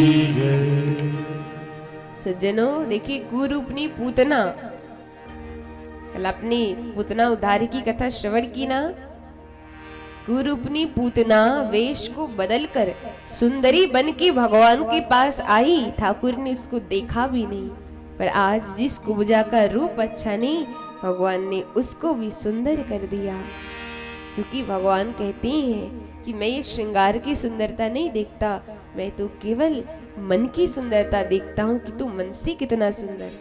सज्जनों देखिए, कुरूपनी पूतना, कल अपनी पूतना उद्धार की कथा श्रवण की ना। कुरूपनी पूतना वेश को बदलकर सुंदरी बन के भगवान के पास आई। ठाकुर ने उसको देखा भी नहीं, पर आज जिस कुब्जा का रूप अच्छा नहीं, भगवान ने उसको भी सुंदर कर दिया। क्योंकि भगवान कहते हैं कि मैं ये श्रृंगार की सुंदरता नहीं देखता, मैं तो केवल मन की सुंदरता देखता हूँ कि तू मन से कितना सुंदर।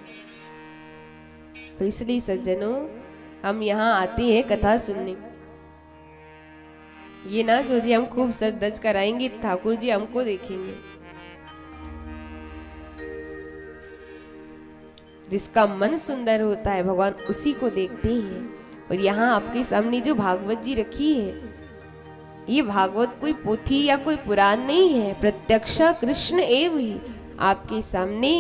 तो इसलिए सज्जनों, हम यहाँ आते हैं कथा सुनने। ये ना सोचिए हम खूब सज धज कराएंगे, ठाकुर जी हमको देखेंगे। जिसका मन सुंदर होता है भगवान उसी को देखते हैं। और यहाँ आपके सामने जो भागवत जी रखी है, ये भागवत कोई पोथी या कोई पुराण नहीं है, प्रत्यक्ष कृष्ण एव ही आपके सामने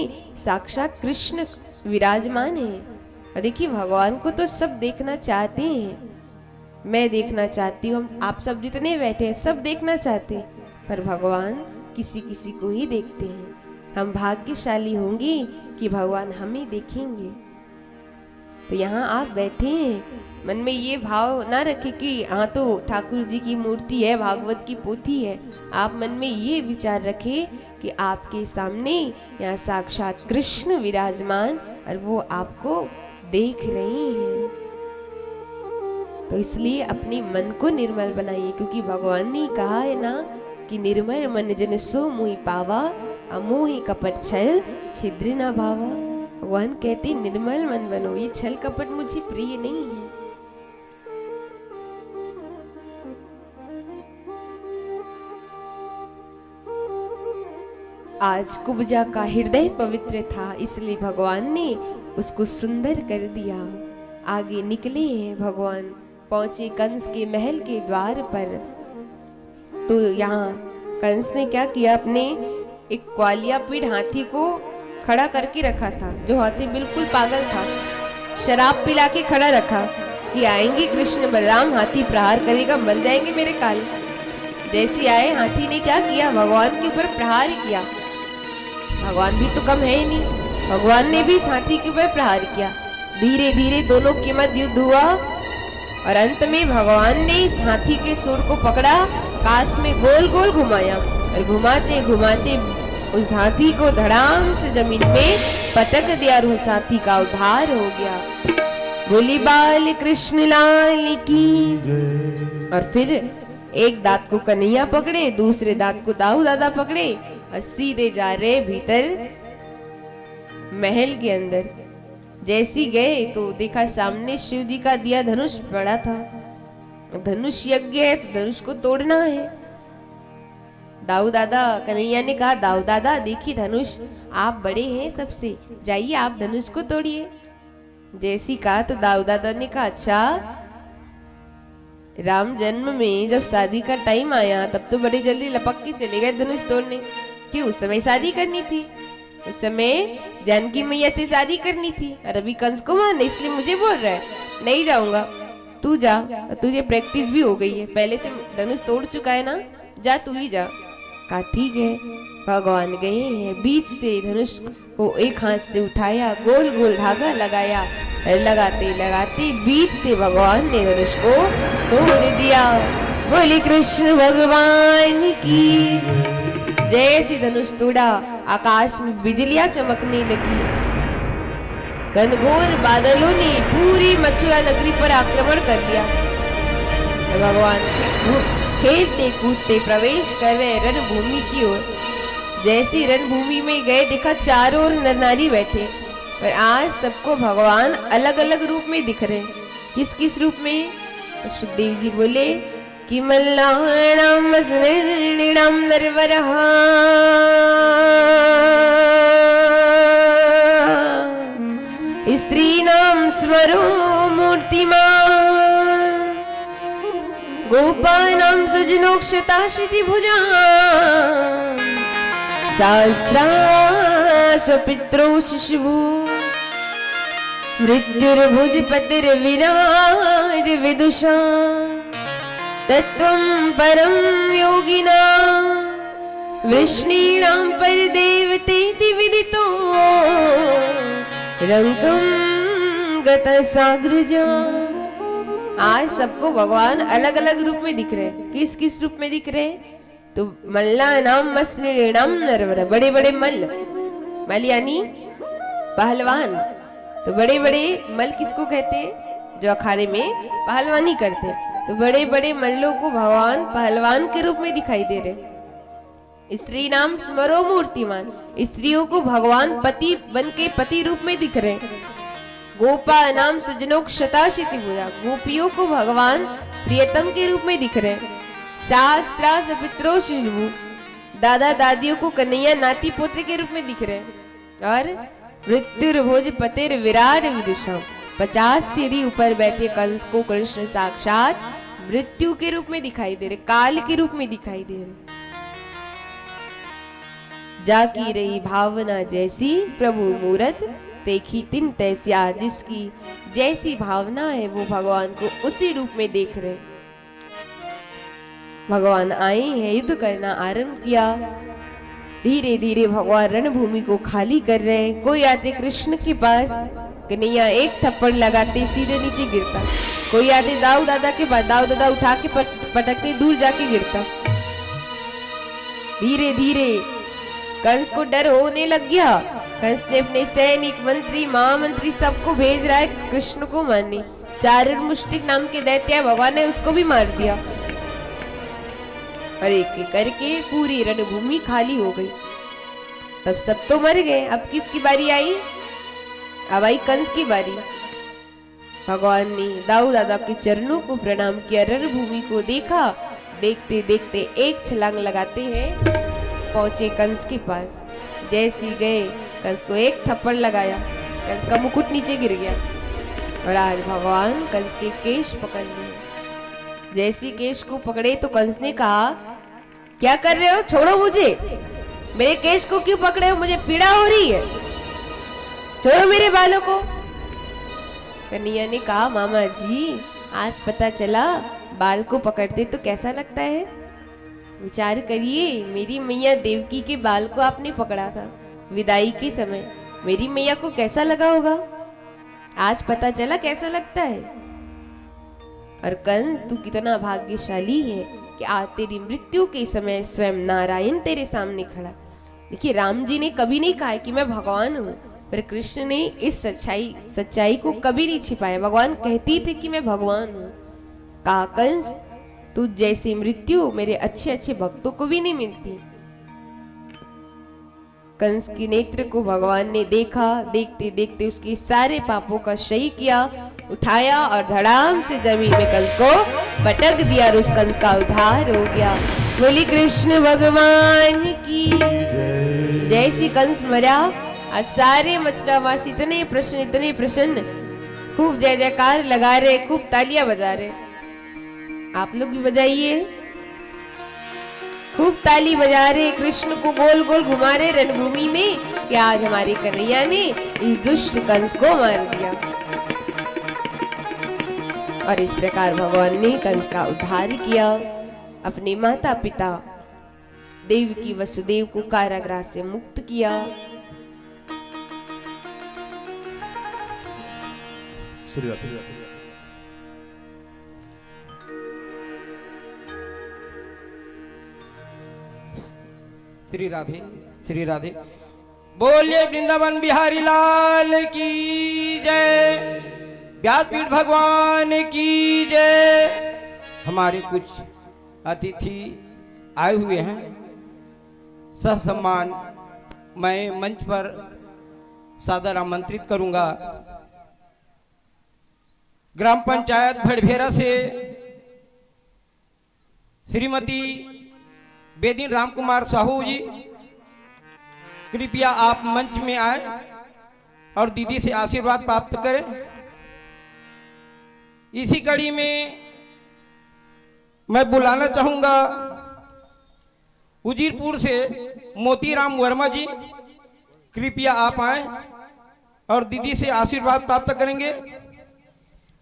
साक्षात कृष्ण विराजमान है। और देखिए, भगवान को तो सब देखना चाहते हैं, मैं देखना चाहती हूँ, आप सब जितने बैठे हैं सब देखना चाहते हैं, पर भगवान किसी किसी को ही देखते हैं। हम भाग्यशाली होंगे कि भगवान हमें देखेंगे। तो यहाँ आप बैठे हैं, मन में ये भाव ना रखें कि हाँ तो ठाकुर जी की मूर्ति है, भागवत की पोथी है। आप मन में ये विचार रखें कि आपके सामने यहाँ साक्षात कृष्ण विराजमान और वो आपको देख रहे हैं। तो इसलिए अपने मन को निर्मल बनाइए, क्योंकि भगवान ने कहा है ना कि निर्मल मन जन सो मुहि पावा, अमोहि कपट छल छिद्र न भावा। भगवान कहते निर्मल मन बनो, ये छल कपट मुझे प्रिय नहीं है। आज कुब्जा का हृदय पवित्र था, इसलिए भगवान ने उसको सुंदर कर दिया। आगे निकले हैं भगवान, पहुंचे कंस के महल के द्वार पर। तो यहाँ कंस ने क्या किया, अपने एक ग्वालिया पीढ़ हाथी को खड़ा करके रखा था। जो हाथी बिल्कुल पागल था, शराब पिला के खड़ा रखा कि आएंगे कृष्ण बलराम, हाथी प्रहार करेगा, मर जाएंगे मेरे काल। जैसे आए, हाथी ने क्या किया, भगवान के ऊपर प्रहार किया। भगवान भी तो कम है ही नहीं, भगवान ने भी इस हाथी के ऊपर प्रहार किया। धीरे धीरे दोनों के मध्य युद्ध हुआ और अंत में भगवान ने इस हाथी के सूंड को पकड़ा, आकाश में गोल गोल घुमाया और घुमाते घुमाते उस हाथी को धड़ाम से जमीन में पटक दिया और उस हाथी का उद्धार हो गया। बोली बाल कृष्ण लाल की। और फिर एक दांत को कन्हैया पकड़े, दूसरे दांत को दाऊ दादा पकड़े और सीधे जा रहे भीतर महल के अंदर। जैसी गए तो देखा सामने शिव जी का दिया धनुष पड़ा था। धनुष यज्ञ है तो धनुष को तोड़ना है। दाऊ दादा, कन्हैया ने कहा दाऊ दादा देखिए धनुष, आप बड़े हैं सबसे, जाइए आप धनुष को तोड़िए। जैसी कहा तो दाऊ दादा ने कहा अच्छा, राम जन्म में जब शादी का टाइम आया तब तो बड़ी जल्दी लपक के चले गए धनुष तोड़ने, कि उस समय शादी करनी थी, उस समय जानकी मैया से शादी करनी थी, और अभी कंस को मारना, इसलिए मुझे बोल रहा है नहीं जाऊंगा। तू जा, तुझे प्रैक्टिस भी हो गई है, पहले से धनुष तोड़ चुका है ना, जा तू ही जा। कहा ठीक है। भगवान गए हैं, बीच से धनुष को एक हाथ से उठाया, गोल गोल धागा लगाया, लगाते लगाते बीच से भगवान ने धनुष को तोड़ दिया। बोले कृष्ण भगवान की। जैसे धनुष तोड़ा, आकाश में बिजलियां चमकने लगी, घनघोर बादलों ने पूरी मथुरा नगरी पर आक्रमण कर दिया। तो भगवान खेलते कूदते प्रवेश कर रहे रणभूमि की ओर। जैसी रणभूमि में गए देखा चारों ओर नर नारी बैठे, पर आज सबको भगवान अलग अलग रूप में दिख रहे। किस किस रूप में? तो सुखदेव जी बोले कि मल्लाणाम मसनृणाम नरवरः स्त्रीणाम स्मरो मूर्तिमान गोपानां सजनोक्षताशिति भुजा सहस्रा स्वपित्रो शिशुभू मृत्युर्भुज पतिर्विनार विदुषा तत्त्वं परं योगिनां वृष्णीनां परदेवतेति विदितो रंकं गतः साग्रजा। आज सबको भगवान अलग अलग रूप में दिख रहे हैं। किस किस रूप में दिख रहे हैं? तो मल्लानाम मसनृणाम नरवर, बड़े बड़े मल यानी पहलवान। तो बड़े बड़े मल किसको कहते हैं? जो अखाड़े में पहलवानी करते हैं। तो बड़े बड़े मल्लों को भगवान पहलवान के रूप में दिखाई दे रहे। स्त्री नाम स्मरो मूर्तिमान, स्त्रियों को भगवान पति बन के पति रूप में दिख रहे। गोपा नाम सजनोक्षताशिति भुजा, गोपियों को भगवान प्रियतम के रूप में दिख रहे। शास्त्रा सपित्रो शिशु, दादा दादियों को कन्हैया नाती पोते के रूप में दिख रहे। और मृत्युर्भुज पतिर विराट विदुषा, 50 सीढ़ी ऊपर बैठे कंस को कृष्ण साक्षात मृत्यु के रूप में दिखाई दे रहे, काल के रूप में दिखाई दे रहे। जाकी रही भावना जैसी प्रभु मूरत देखी तिन तैसिया, जिसकी जैसी भावना है वो भगवान को उसी रूप में देख रहे। भगवान आए हैं, युद्ध करना आरंभ किया। धीरे धीरे भगवान रणभूमि को खाली कर रहे हैं। कोई आते कृष्ण के पास, कन्हैया एक थप्पड़ लगाते सीधे नीचे गिरता। कोई आते दाऊ दादा के पास, दाऊ दादा उठा के पटकते दूर जाके गिरता। धीरे धीरे कंस को डर होने लग गया। कंस ने अपने सैनिक मंत्री महामंत्री सबको भेज रहा है कृष्ण को मारने। चारण मुष्टिक नाम के दैत्य भगवान ने उसको भी मार दिया। और एक एक करके पूरी रणभूमि खाली हो गई। तब सब तो मर गए। अब किसकी बारी आई? अब आई कंस की बारी। भगवान ने दाऊ दादा के चरणों को प्रणाम किया, रणभूमि को देखा। देखते देखते एक छलांग लगाते हैं, पहुंचे कंस के पास। जैसी गए कंस को एक थप्पड़ लगाया, कंस का मुकुट नीचे गिर गया। और आज भगवान कंस के केश पकड़ लिए। जैसी केश को पकड़े तो कंस ने कहा, क्या कर रहे हो? छोड़ो मुझे। मेरे केश को क्यों पकड़े हो? मुझे पीड़ा हो रही है, छोड़ो मेरे बालों को। कन्हैया ने कहा, मामा जी आज पता चला बाल को पकड़ते तो कैसा लगता है। विचार करिए, मेरी मैया देवकी के बाल को आपने पकड़ा था विदाई के समय, मेरी मैया को कैसा लगा होगा। आज पता चला कैसा लगता है। और कंस तू कितना भाग्यशाली है कि आज तेरी मृत्यु के समय स्वयं नारायण तेरे सामने खड़ा। देखिए, राम जी ने कभी नहीं कहा कि मैं भगवान हूँ, पर कृष्ण ने इस सच्चाई को कभी नहीं छिपाया। भगवान कहती थे कि मैं भगवान हूँ। कहा, कंस तू जैसी मृत्यु मेरे अच्छे अच्छे भक्तों को भी नहीं मिलती। कंस के नेत्र को भगवान ने देखा। देखते देखते उसके सारे पापों का क्षय किया, उठाया और धड़ाम से जमीन में कंस को पटक दिया और उस कंस का उद्धार हो गया। बोली कृष्ण भगवान की जैसी। कंस मरा और सारे मथुरावासी इतने प्रसन्न, खूब जय जयकार लगा रहे, खूब तालियां बजा रहे। आप लोग भी बजाइए, खूब ताली बजा रहे, कृष्ण को गोल गोल घुमा रहे रणभूमि में कि आज हमारे कन्हैया ने इस दुष्ट कंस को मार दिया। और इस प्रकार भगवान ने कंस का उद्धार किया। अपने माता पिता देवकी वसुदेव को कारागृह से मुक्त किया। श्री राधे, श्री राधे। बोलिए वृंदावन बिहारी लाल की जय, व्यासपीठ भगवान की जय। हमारे कुछ अतिथि आए हुए हैं, ससम्मान मैं मंच पर सादर आमंत्रित करूंगा। ग्राम पंचायत भड़भेरा से श्रीमती बेदिन राम कुमार साहू जी, कृपया आप मंच में आए और दीदी से आशीर्वाद प्राप्त करें। इसी कड़ी में मैं बुलाना चाहूंगा उजीरपुर से मोतीराम वर्मा जी, कृपया आप आए और दीदी से आशीर्वाद प्राप्त करेंगे।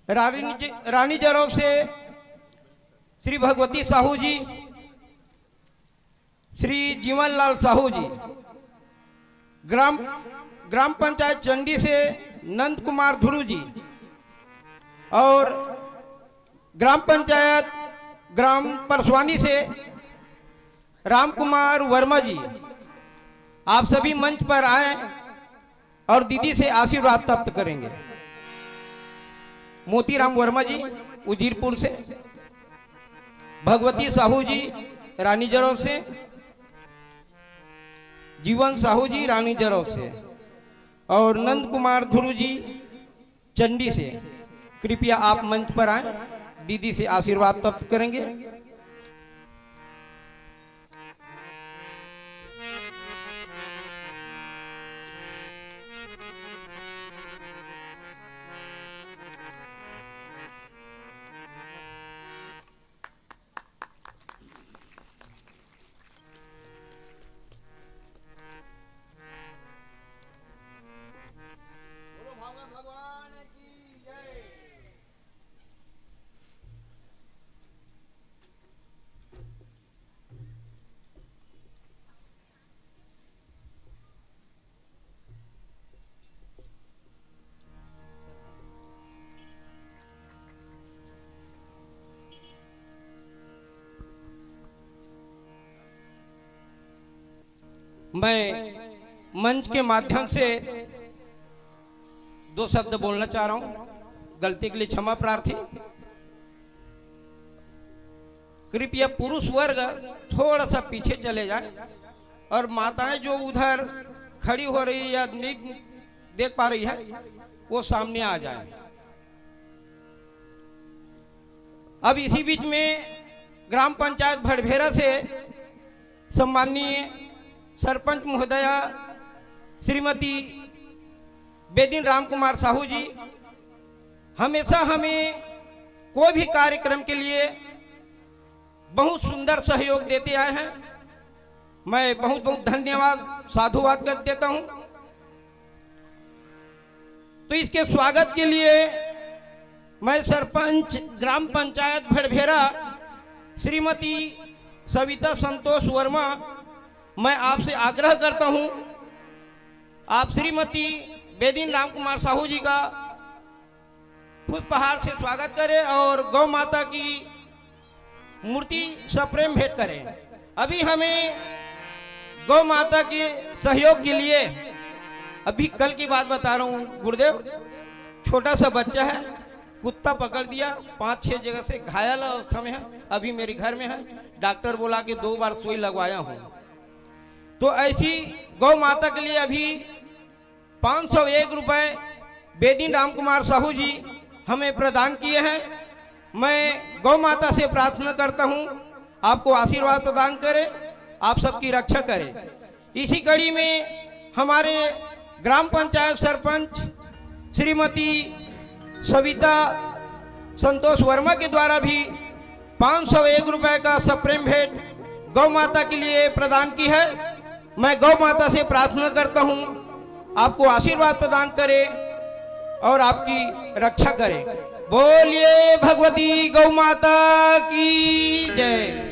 रानी जरौ से श्री भगवती साहू जी, श्री जीवनलाल साहू जी, ग्राम पंचायत चंडी से नंद कुमार धुरु जी, और ग्राम पंचायत ग्राम परसवानी से राम कुमार वर्मा जी, आप सभी मंच पर आए और दीदी से आशीर्वाद प्राप्त करेंगे। मोतीराम वर्मा जी उजीरपुर से, भगवती साहू जी रानी जरौ से, जीवन साहू जी रानी जरौ से, और नंद कुमार धुरु जी चंडी से, कृपया आप मंच पर आए, दीदी से आशीर्वाद प्राप्त करेंगे। मैं मंच के माध्यम से दो शब्द बोलना चाह रहा हूं, गलती के लिए क्षमा प्रार्थी। कृपया पुरुष वर्ग थोड़ा सा पीछे चले जाए और माताएं जो उधर खड़ी हो रही या नहीं देख पा रही है वो सामने आ जाए। अब इसी बीच में ग्राम पंचायत भड़भेरा से सम्माननीय सरपंच महोदया श्रीमती बेदिन राम कुमार साहू जी हमेशा हमें कोई भी कार्यक्रम के लिए बहुत सुंदर सहयोग देते आए हैं। मैं बहुत बहुत धन्यवाद साधुवाद कर देता हूं। तो इसके स्वागत के लिए मैं सरपंच ग्राम पंचायत भड़भेरा श्रीमती सविता संतोष वर्मा, मैं आपसे आग्रह करता हूं, आप श्रीमती बेदिन राम कुमार साहू जी का पुष्पहार से स्वागत करें और गौ माता की मूर्ति सप्रेम भेंट करें। अभी हमें गौ माता के सहयोग के लिए, अभी कल की बात बता रहा हूँ गुरुदेव, छोटा सा बच्चा है, कुत्ता पकड़ दिया, 5-6 जगह से घायल अवस्था में है, अभी मेरे घर में है, डॉक्टर बोला कि 2 बार सुई लगवाया हूँ। तो ऐसी गौ माता के लिए अभी 501 रुपए बेदिन राम कुमार साहू जी हमें प्रदान किए हैं। मैं गौ माता से प्रार्थना करता हूं आपको आशीर्वाद प्रदान करे, आप सबकी रक्षा करे। इसी कड़ी में हमारे ग्राम पंचायत सरपंच श्रीमती सविता संतोष वर्मा के द्वारा भी 501 रुपए का सप्रेम भेंट गौ माता के लिए प्रदान की है। मैं गौ माता से प्रार्थना करता हूं आपको आशीर्वाद प्रदान करे और आपकी रक्षा करे। बोलिए भगवती गौ माता की जय।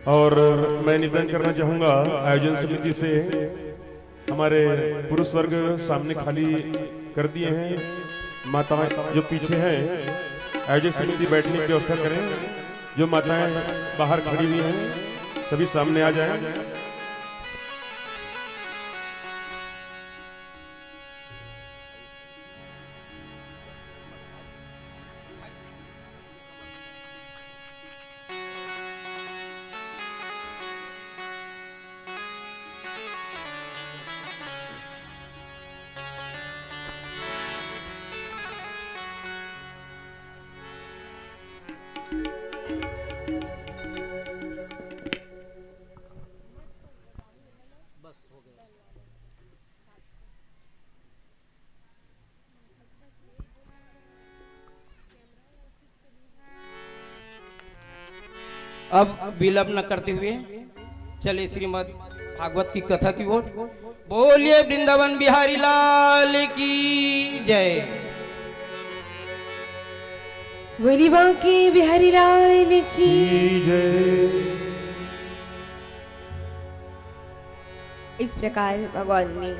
और मैं निवेदन करना चाहूंगा आयोजन समिति से, हमारे पुरुष वर्ग सामने खाली कर दिए हैं, माताएं जो पीछे हैं आयोजक समिति बैठने की व्यवस्था करें। जो माताएं बाहर खड़ी हुई हैं सभी सामने आ जाएं। अब विलंब न करते हुए चले श्रीमद् भागवत की कथा की ओर। बोलिए वृंदावन बिहारी लाल की जय। बोली बांके बिहारी लाल की जय। इस प्रकार भगवान ने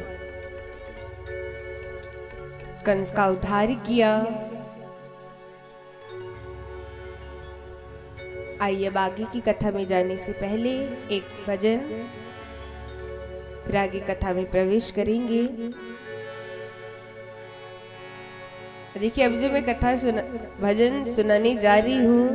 कंस का उद्धार किया। आइए अब आगे की कथा में जाने से पहले एक भजन, फिर आगे कथा में प्रवेश करेंगे। देखिए अब जो मैं कथा भजन सुनाने जा रही हूँ